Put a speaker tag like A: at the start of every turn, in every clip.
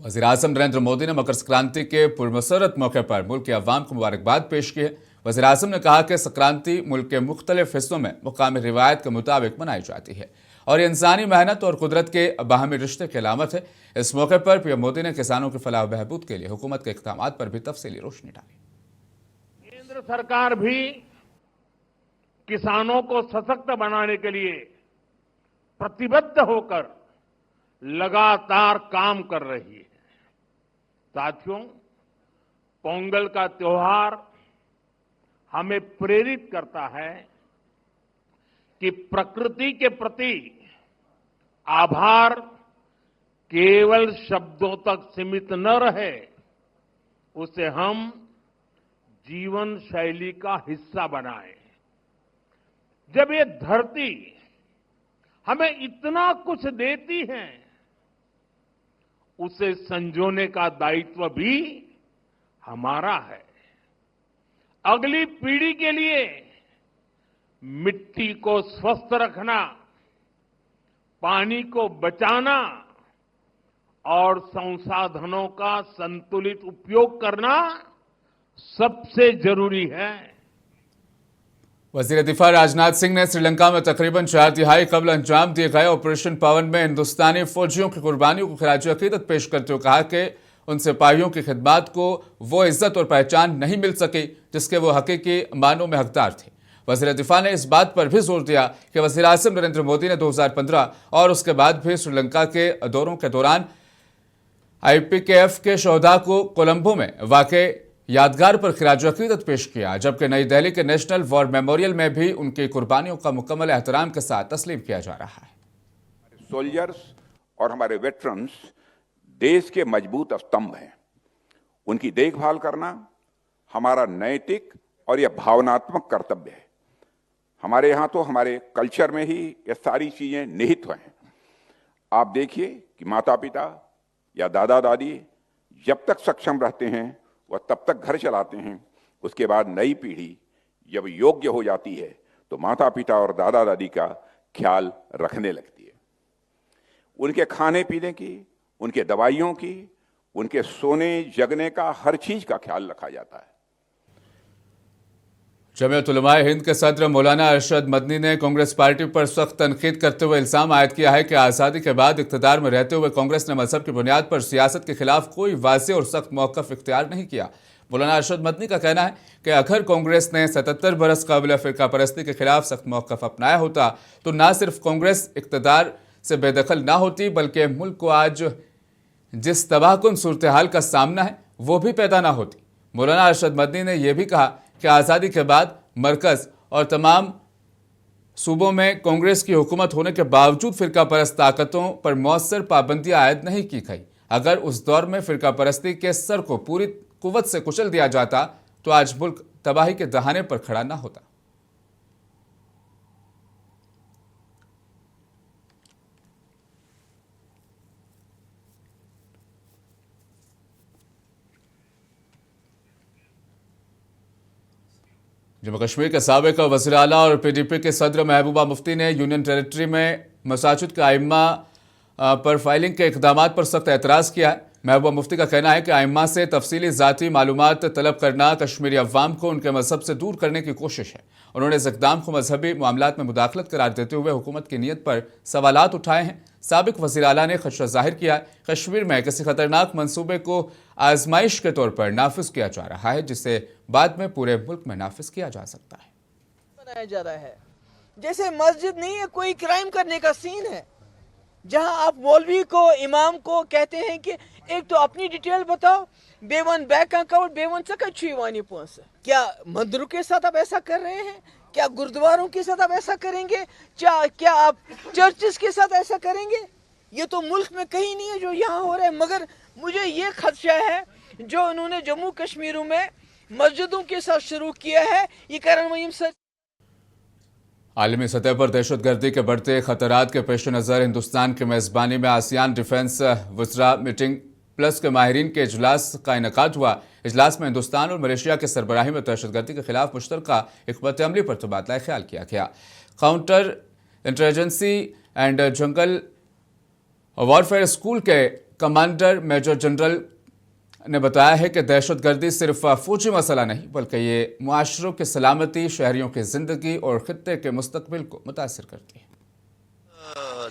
A: वज़ीर-ए-आज़म नरेंद्र मोदी ने मकर संक्रांति के पुरमसरत मौके पर मुल्क के अवाम को मुबारकबाद पेश की है। वज़ीर-ए-आज़म ने कहा कि संक्रांति मुल्क के मुख्तलिफ हिस्सों में मुकामी रिवायत के मुताबिक मनाई जाती है और ये इंसानी मेहनत और कुदरत के बाहमी रिश्ते की अलामत है। इस मौके पर पीएम मोदी ने किसानों की फलाह बहबूद के लिए हुकूमत के इक़दाम पर भी तफसीली रोशनी डाली।
B: केंद्र सरकार भी किसानों को सशक्त बनाने के लिए प्रतिबद्ध होकर लगातार काम कर रही है। साथियों, पोंगल का त्योहार हमें प्रेरित करता है कि प्रकृति के प्रति आभार केवल शब्दों तक सीमित न रहे, उसे हम जीवन शैली का हिस्सा बनाएं। जब ये धरती हमें इतना कुछ देती है, उसे संजोने का दायित्व भी हमारा है। अगली पीढ़ी के लिए मिट्टी को स्वस्थ रखना, पानी को बचाना और संसाधनों का संतुलित उपयोग करना सबसे जरूरी है।
A: वज़ीर दिफा राजनाथ सिंह ने श्रीलंका में तकरीबन 4 तिहाई कबल अंजाम दिए गए ऑपरेशन पवन में हिंदुस्तानी फौजियों की कुर्बानियों को खिराज अकीदत पेश करते हुए कहा कि उन सिपाहियों की खिदमत को वो इज्जत और पहचान नहीं मिल सकी जिसके वो हकीकी मानों में हकदार थे। वज़ीर दिफा ने इस बात पर भी जोर दिया कि वज़ीर-ए-आज़म नरेंद्र मोदी ने 2015 और उसके बाद भी श्रीलंका के दौरों के दौरान IPKF के शोहदा को कोलंबो में वाक़े यादगार पर खिराज अकीदत पेश किया, जबकि नई दिल्ली के नेशनल वॉर मेमोरियल में भी उनकी कुर्बानियों का मुकम्मल एहतराम के साथ तस्लीम किया जा रहा है।
C: सोल्जर्स और हमारे वेटरन्स देश के मजबूत स्तंभ हैं। उनकी देखभाल करना हमारा नैतिक और यह भावनात्मक कर्तव्य है। हमारे यहाँ तो हमारे कल्चर में ही ये सारी चीजें निहित हैं। आप देखिए कि माता पिता या दादा दादी जब तक सक्षम रहते हैं वह तब तक घर चलाते हैं। उसके बाद नई पीढ़ी जब योग्य हो जाती है तो माता पिता और दादा दादी का ख्याल रखने लगती है। उनके खाने पीने की, उनके दवाइयों की, उनके सोने जगने का, हर चीज का ख्याल रखा जाता है।
A: जमीयत उलमाए हिंद के सदर मौलाना अरशद मदनी ने कांग्रेस पार्टी पर सख्त तनकीद करते हुए इल्जाम आयद किया है कि आज़ादी के बाद इक़्तिदार में रहते हुए कांग्रेस ने मजहब की बुनियाद पर सियासत के खिलाफ कोई वाज़ेह और सख्त मौक़िफ़ इख्तियार नहीं किया। मौलाना अरशद मदनी का कहना है कि अगर कांग्रेस ने 77 बरस काबिल फ़िरका परस्ती के खिलाफ सख्त मौक़िफ़ अपनाया होता तो न सिर्फ कांग्रेस इक़्तिदार से बेदखल ना होती बल्कि मुल्क को आज जिस तबाहकुन सूरत हाल का सामना है वो भी पैदा ना होती। मौलाना अरशद मदनी ने यह भी कहा कि आज़ादी के बाद मरकज़ और तमाम सूबों में कांग्रेस की हुकूमत होने के बावजूद फ़िरका परस्त ताकतों पर मौसर पाबंदियां आयद नहीं की गई। अगर उस दौर में फ़िरका परस्ती के सर को पूरी कुव्वत से कुचल दिया जाता तो आज मुल्क तबाही के दहाने पर खड़ा ना होता। जम्मू कश्मीर के साबिक़ वज़ीर आला और PDP के सदर महबूबा मुफ्ती ने यूनियन टेरिटरी में मसाजिद के आइम्मा पर फाइलिंग के इक़दामात पर सख्त एतराज़ किया है। महबूबा मुफ्ती का कहना है कि आइम्मा से तफसीली ज़ाती मालूमात तलब करना कश्मीरी अवाम को उनके मजहब से दूर करने की कोशिश है। उन्होंने इस इक़दाम को मजहबी मामलात में मुदाखलत करार देते हुए हुकूमत की नीयत पर सवालात उठाए हैं। साबिक़ वज़ीर आला ने खदशा ज़ाहिर किया है कश्मीर में किसी खतरनाक मंसूबे को आजमाइश के तौर पर नाफिज किया जा रहा है जिसे बाद में पूरे मुल्क में नाफिज किया जा सकता है।
D: बनाया जा रहा है जैसे मस्जिद नहीं है, कोई क्राइम करने का सीन है जहां आप मौलवी को, इमाम को कहते हैं कि एक तो अपनी डिटेल बताओ, बेवन बैंक अकाउंट, बेवन सकानी पहुंच। क्या मंदिरों के साथ आप ऐसा कर रहे हैं? क्या गुरुद्वारों के साथ आप ऐसा करेंगे? क्या आप चर्चेस के साथ ऐसा करेंगे? ये तो मुल्क में कहीं नहीं है जो यहाँ हो रहा है। मगर मुझे ये खदशा है जो उन्होंने जम्मू कश्मीर में मस्जिदों के साथ शुरू किया है, ये कारण वही सच।
A: आलमी सतह पर दहशतगर्दी के बढ़ते खतरात के पेश नज़र हिंदुस्तान की मेज़बानी में आसियान डिफेंस वज़रा मीटिंग प्लस के माहिरीन के इजलास का इनेकाद हुआ। इजलास में हिंदुस्तान और मलेशिया के सरबराही में दहशतगर्दी के खिलाफ मुश्तरका हिकमत अमली पर तबादला ख्याल किया गया। Counter intelligence and jungle warfare school के कमांडर मेजर जनरल ने बताया है कि दहशतगर्दी सिर्फ फौजी मसला नहीं बल्कि ये मुआशरों की सलामती, शहरियों की जिंदगी और खित्ते के मुस्तकबिल को मुतासिर करती है।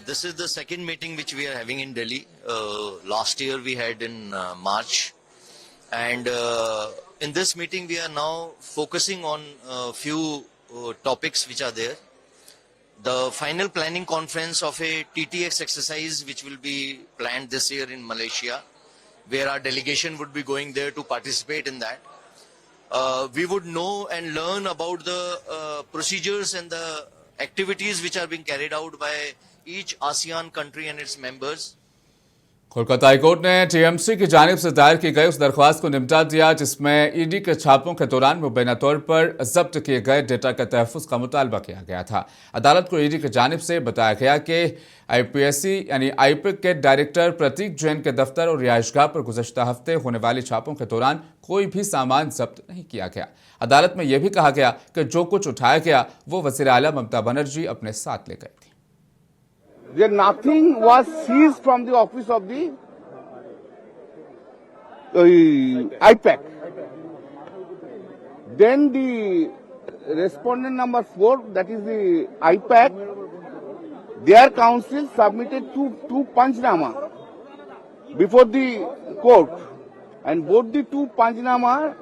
E: This is the second meeting which we are having in Delhi. Last year we had in March, and in this meeting we are now focusing on a few topics which are there. The final planning conference of a TTX exercise which will be planned this year in Malaysia, where our delegation would be going there to participate in that. We would know and learn about the procedures and the activities which are being carried out by each ASEAN country and its members.
A: Kolkata high court ने TMC की जानिब से दायर की गई उस दरख्वास्त को निपटा दिया जिसमें ईडी के छापों के दौरान मुबैना तौर पर जब्त किए गए डेटा के तहफ़्फ़ुज़ का मुतालबा किया गया था। अदालत को ईडी की जानिब से बताया गया कि आईपीएससी यानी आईपिक के डायरेक्टर प्रतीक जैन के दफ्तर और रिहाइशगाह पर गुज़श्ता हफ्ते होने वाली छापों के दौरान कोई भी सामान जब्त नहीं किया गया। अदालत में यह भी कहा गया कि जो कुछ उठाया गया वो वज़ीर आला ममता बनर्जी अपने साथ ले गए थे।
F: There nothing was seized from the office of the IPAC. Then the respondent number 4, that is the IPAC, their counsel submitted two panchnama before the court, and both the two panchnama,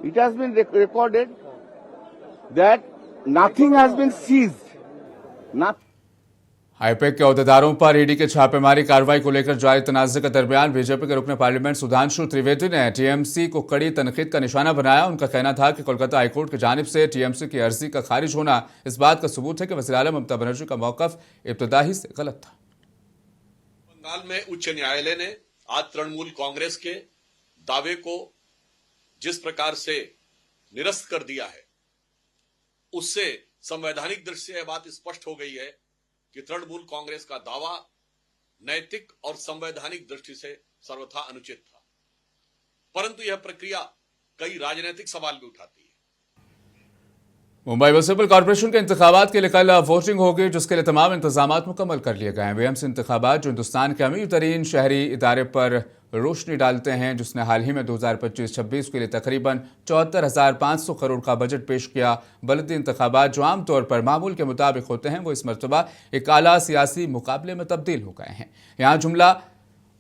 F: it has been recorded that nothing has been seized. Nothing.
A: IUPAC के अहदेदारों पर ED के छापेमारी कार्रवाई को लेकर जारी तनाज़े के दरमियान बीजेपी के रुकने पार्लियामेंट सुधांशु त्रिवेदी ने टीएमसी को कड़ी तनकीद का निशाना बनाया। उनका कहना था कि कोलकाता हाईकोर्ट की जानिब से टीएमसी की अर्जी का खारिज होना इस बात का सबूत है कि वज़ीर आला ममता बनर्जी का मौक़िफ़ इब्तिदा ही से गलत था।
G: बंगाल में उच्च न्यायालय ने आज तृणमूल कांग्रेस के दावे को जिस प्रकार से निरस्त कर दिया है, उससे संवैधानिक दृष्टि से यह बात स्पष्ट हो गई है कि तृणमूल कांग्रेस का दावा नैतिक और संवैधानिक दृष्टि से सर्वथा अनुचित था, परंतु यह प्रक्रिया कई राजनीतिक सवाल भी उठाती है।
A: मुंबई म्यूनिसिपल कॉर्पोरेशन के इंतखाबात के लिए कल वोटिंग होगी जिसके लिए तमाम इंतजाम मुकम्मल कर लिए गए हैं। बीएमसी इंतखाबात जो हिंदुस्तान के अमीर तरीन शहरी इदारे पर रोशनी डालते हैं, जिसने हाल ही में 2025-26 के लिए तकरीबन 74,500 करोड़ का बजट पेश किया। बलदी इंतखाबात जो आमतौर पर मामूल के मुताबिक होते हैं वो इस मरतबा एक आला सियासी मुकाबले में तब्दील हो गए हैं। यहाँ जुमला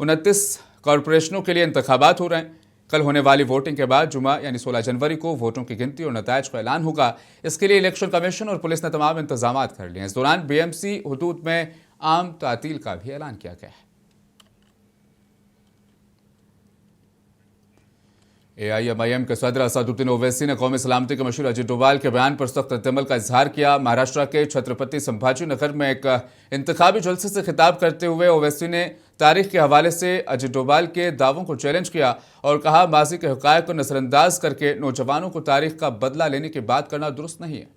A: 29 कॉरपोरेशनों के लिए इंतखाबात हो रहे हैं। कल होने वाली वोटिंग के बाद जुमा यानी 16 जनवरी को वोटों की गिनती और नतायज का ऐलान होगा। इसके लिए इलेक्शन कमीशन और पुलिस ने तमाम इंतजाम कर लिए हैं। इस दौरान बीएमसी हुदूद में आम तातील का भी ऐलान किया गया है। AIMIM के सदर असदुद्दीन ओवैसी ने कौमी सलामती के मशहूर अजीत डोभाल के बयान पर सख्त रद्दअमल का इजहार किया। महाराष्ट्र के छत्रपति संभाजी नगर में एक इंतखाबी जलसे से खिताब करते हुए ओवैसी ने तारीख के हवाले से अजीत डोभाल के दावों को चैलेंज किया और कहा माजी के हक़ायक़ को नजरअंदाज करके नौजवानों को तारीख का बदला लेने की बात करना दुरुस्त नहीं है।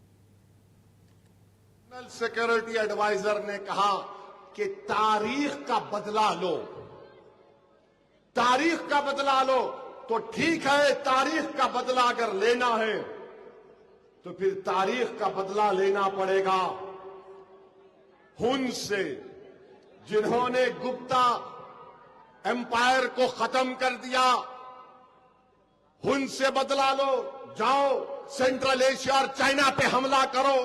H: नेशनल सिक्योरिटी एडवाइजर ने कहा कि तारीख का बदला लो, तारीख का बदला लो। तो ठीक है, तारीख का बदला अगर लेना है तो फिर तारीख का बदला लेना पड़ेगा उनसे जिन्होंने गुप्ता एम्पायर को खत्म कर दिया। उनसे बदला लो, जाओ सेंट्रल एशिया और चाइना पे हमला करो।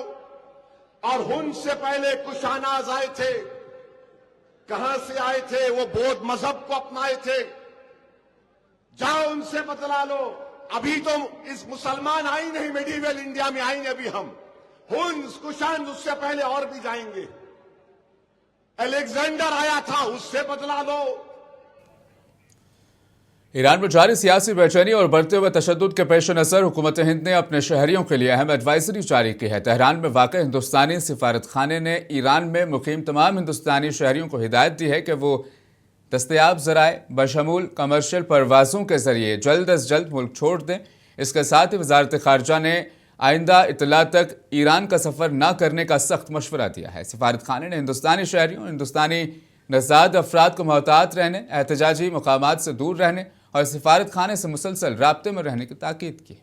H: और उनसे पहले कुशानाज आए थे, कहां से आए थे? वो बौद्ध मजहब को अपनाए थे। जाओ उनसे बदला लो। अभी तो इस मुसलमान आई नहीं, मेडिवल इंडिया में आएंगे अभी हम। हुन्स कुशान उससे पहले और भी जाएंगे। अलेक्जेंडर आया था, उससे बदला लो।
A: ईरान में जारी सियासी बेचैनी और बढ़ते हुए तशद्दुद के पेश नज़र हुकूमत हिंद ने अपने शहरियों के लिए अहम एडवाइजरी जारी की है। तेहरान में वाक़ हिंदुस्तानी सिफारत खाने ने ईरान में मुकीम तमाम हिंदुस्तानी शहरियों को हिदायत दी है कि वो दस्तयाब ज़राए बशमूल कमर्शियल परवाज़ों के ज़रिए जल्द अज जल्द मुल्क छोड़ दें। इसके साथ ही वज़ारत ख़ारजा ने आइंदा इत्तला तक ईरान का सफ़र न करने का सख्त मशवरा दिया है। सिफारत खाने ने हिंदुस्तानी शहरियों, हिंदुस्तानी नज़ाद अफराद को मोहतात रहने, एहतजाजी मकामात से दूर रहने और सिफारत खाने से मुसलसल राब्ते में रहने की ताकीद की है।